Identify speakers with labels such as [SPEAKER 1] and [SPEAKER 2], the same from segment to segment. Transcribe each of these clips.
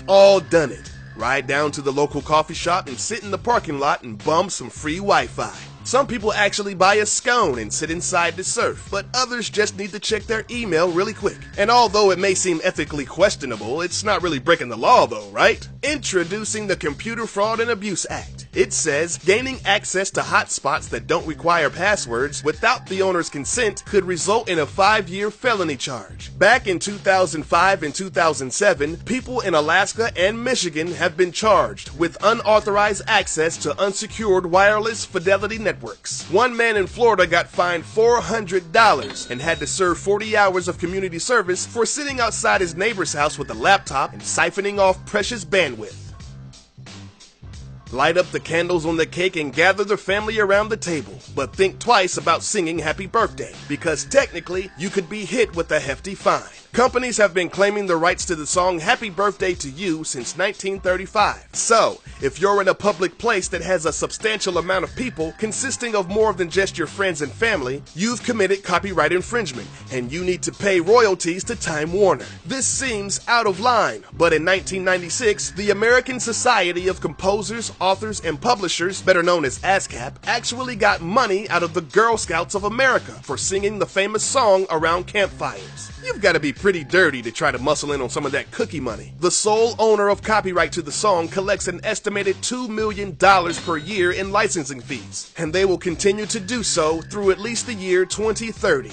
[SPEAKER 1] We've all done it. Ride down to the local coffee shop and sit in the parking lot and bum some free Wi-Fi. Some people actually buy a scone and sit inside to surf, but others just need to check their email really quick. And although it may seem ethically questionable, it's not really breaking the law though, right? Introducing the Computer Fraud and Abuse Act. It says gaining access to hotspots that don't require passwords without the owner's consent could result in a 5-year felony charge. Back in 2005 and 2007, people in Alaska and Michigan have been charged with unauthorized access to unsecured wireless fidelity networks. One man in Florida got fined $400 and had to serve 40 hours of community service for sitting outside his neighbor's house with a laptop and siphoning off precious bandwidth. Light up the candles on the cake and gather the family around the table, but think twice about singing happy birthday, because technically you could be hit with a hefty fine. Companies have been claiming the rights to the song Happy Birthday to You since 1935. So, if you're in a public place that has a substantial amount of people consisting of more than just your friends and family, you've committed copyright infringement and you need to pay royalties to Time Warner. This seems out of line, but in 1996, the American Society of Composers, Authors, and Publishers, better known as ASCAP, actually got money out of the Girl Scouts of America for singing the famous song around campfires. You've got to be pretty dirty to try to muscle in on some of that cookie money. The sole owner of copyright to the song collects an estimated $2 million per year in licensing fees, and they will continue to do so through at least the year 2030.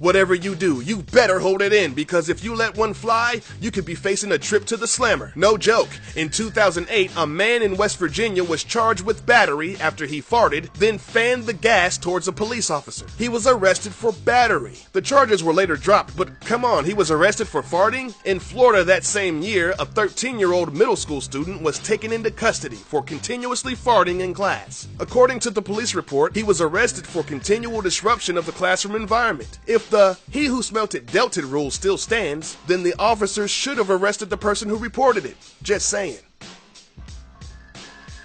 [SPEAKER 1] Whatever you do, you better hold it in, because if you let one fly, you could be facing a trip to the slammer. No joke. In 2008, a man in West Virginia was charged with battery after he farted, then fanned the gas towards a police officer. He was arrested for battery. The charges were later dropped, but come on, he was arrested for farting? In Florida that same year, a 13-year-old middle school student was taken into custody for continuously farting in class. According to the police report, he was arrested for continual disruption of the classroom environment. If the "he who smelt it dealt it" rule still stands, then the officers should have arrested the person who reported it. Just saying.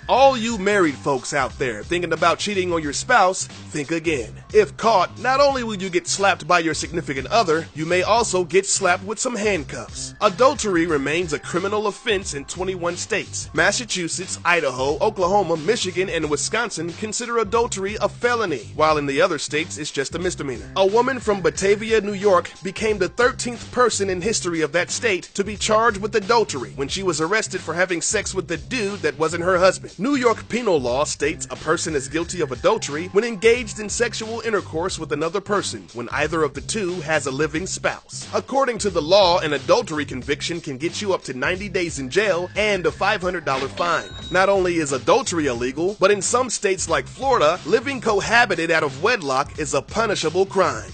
[SPEAKER 1] All you married folks out there thinking about cheating on your spouse, think again. If caught, not only will you get slapped by your significant other, you may also get slapped with some handcuffs. Adultery remains a criminal offense in 21 states. Massachusetts, Idaho, Oklahoma, Michigan, and Wisconsin consider adultery a felony, while in the other states it's just a misdemeanor. A woman from Batavia, New York became the 13th person in history of that state to be charged with adultery when she was arrested for having sex with the dude that wasn't her husband. New York penal law states a person is guilty of adultery when engaged in sexual intercourse with another person when either of the two has a living spouse. According to the law, an adultery conviction can get you up to 90 days in jail and a $500 fine. Not only is adultery illegal, but in some states like Florida, living cohabited out of wedlock is a punishable crime.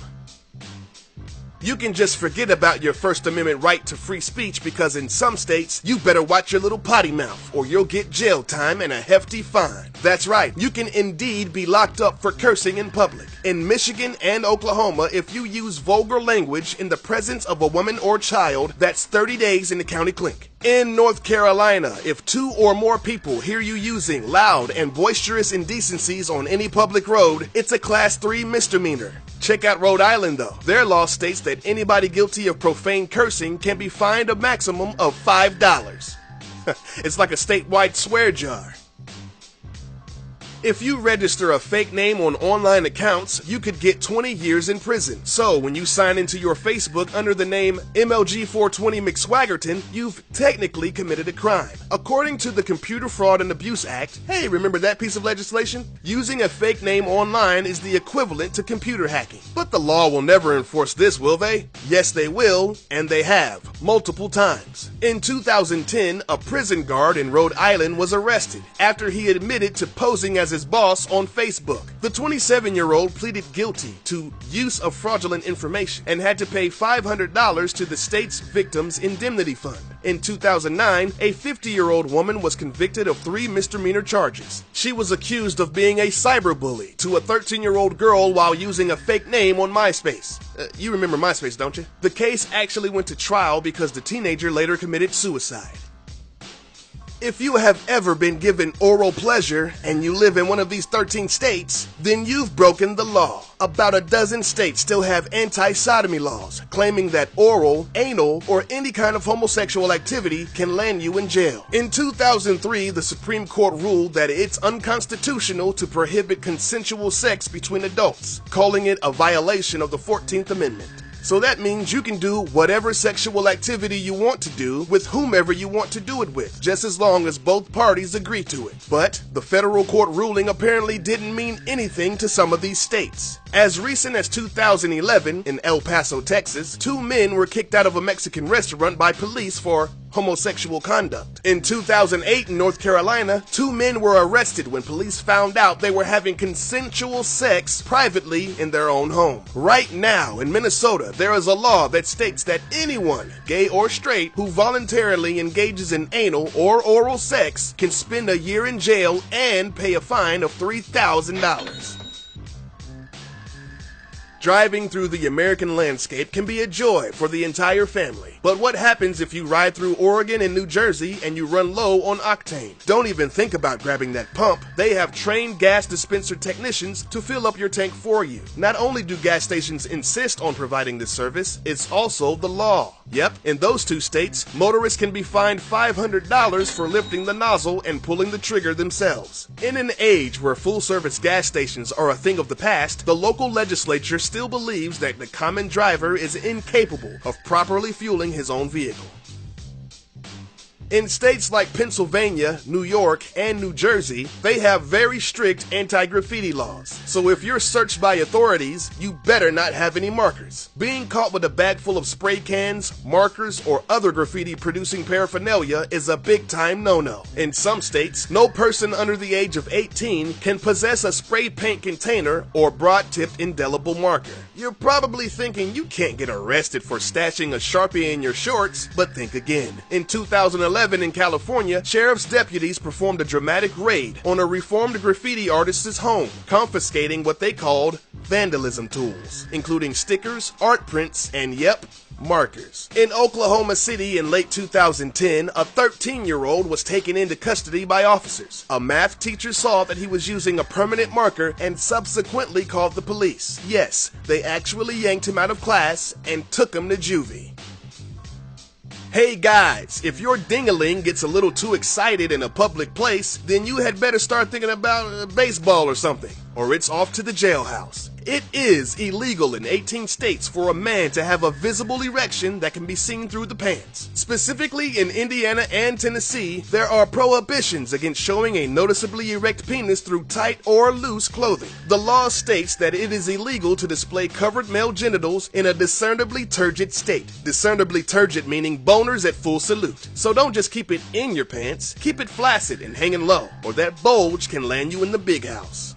[SPEAKER 1] You can just forget about your First Amendment right to free speech, because in some states, you better watch your little potty mouth or you'll get jail time and a hefty fine. That's right, you can indeed be locked up for cursing in public. In Michigan and Oklahoma, if you use vulgar language in the presence of a woman or child, that's 30 days in the county clink. In North Carolina, if 2 or more people hear you using loud and boisterous indecencies on any public road, it's a Class 3 misdemeanor. Check out Rhode Island though. Their law states that anybody guilty of profane cursing can be fined a maximum of $5. It's like a statewide swear jar. If you register a fake name on online accounts, you could get 20 years in prison. So when you sign into your Facebook under the name MLG420 McSwaggerton, you've technically committed a crime. According to the Computer Fraud and Abuse Act, hey, remember that piece of legislation? Using a fake name online is the equivalent to computer hacking. But the law will never enforce this, will they? Yes, they will, and they have, multiple times. In 2010, a prison guard in Rhode Island was arrested after he admitted to posing as his boss on Facebook. The 27-year-old pleaded guilty to use of fraudulent information and had to pay $500 to the state's Victims Indemnity Fund. In 2009, a 50-year-old woman was convicted of 3 misdemeanor charges. She was accused of being a cyberbully to a 13-year-old girl while using a fake name on MySpace. You remember MySpace, don't you? The case actually went to trial because the teenager later committed suicide. If you have ever been given oral pleasure and you live in one of these 13 states, then you've broken the law. About a dozen states still have anti-sodomy laws, claiming that oral, anal, or any kind of homosexual activity can land you in jail. In 2003, the Supreme Court ruled that it's unconstitutional to prohibit consensual sex between adults, calling it a violation of the 14th Amendment. So that means you can do whatever sexual activity you want to do with whomever you want to do it with, just as long as both parties agree to it. But the federal court ruling apparently didn't mean anything to some of these states. As recent as 2011, in El Paso, Texas, 2 men were kicked out of a Mexican restaurant by police for homosexual conduct. In 2008 in North Carolina, 2 men were arrested when police found out they were having consensual sex privately in their own home. Right now, in Minnesota, there is a law that states that anyone, gay or straight, who voluntarily engages in anal or oral sex can spend a year in jail and pay a fine of $3,000. Driving through the American landscape can be a joy for the entire family. But what happens if you ride through Oregon and New Jersey and you run low on octane? Don't even think about grabbing that pump. They have trained gas dispenser technicians to fill up your tank for you. Not only do gas stations insist on providing this service, it's also the law. Yep, in those 2 states, motorists can be fined $500 for lifting the nozzle and pulling the trigger themselves. In an age where full-service gas stations are a thing of the past, the local legislature still believes that the common driver is incapable of properly fueling his own vehicle. In states like Pennsylvania, New York, and New Jersey, they have very strict anti-graffiti laws. So if you're searched by authorities, you better not have any markers. Being caught with a bag full of spray cans, markers, or other graffiti-producing paraphernalia is a big-time no-no. In some states, no person under the age of 18 can possess a spray paint container or broad-tipped indelible marker. You're probably thinking you can't get arrested for stashing a Sharpie in your shorts, but think again. In 2011, in California, sheriff's deputies performed a dramatic raid on a reformed graffiti artist's home, confiscating what they called vandalism tools, including stickers, art prints, and yep, markers. In Oklahoma City in late 2010, a 13-year-old was taken into custody by officers. A math teacher saw that he was using a permanent marker and subsequently called the police. Yes, they actually yanked him out of class and took him to juvie. Hey guys, if your ding-a-ling gets a little too excited in a public place, then you had better start thinking about baseball or something, or it's off to the jailhouse. It is illegal in 18 states for a man to have a visible erection that can be seen through the pants. Specifically in Indiana and Tennessee, there are prohibitions against showing a noticeably erect penis through tight or loose clothing. The law states that it is illegal to display covered male genitals in a discernibly turgid state. Discernibly turgid meaning boners at full salute. So don't just keep it in your pants, keep it flaccid and hanging low, or that bulge can land you in the big house.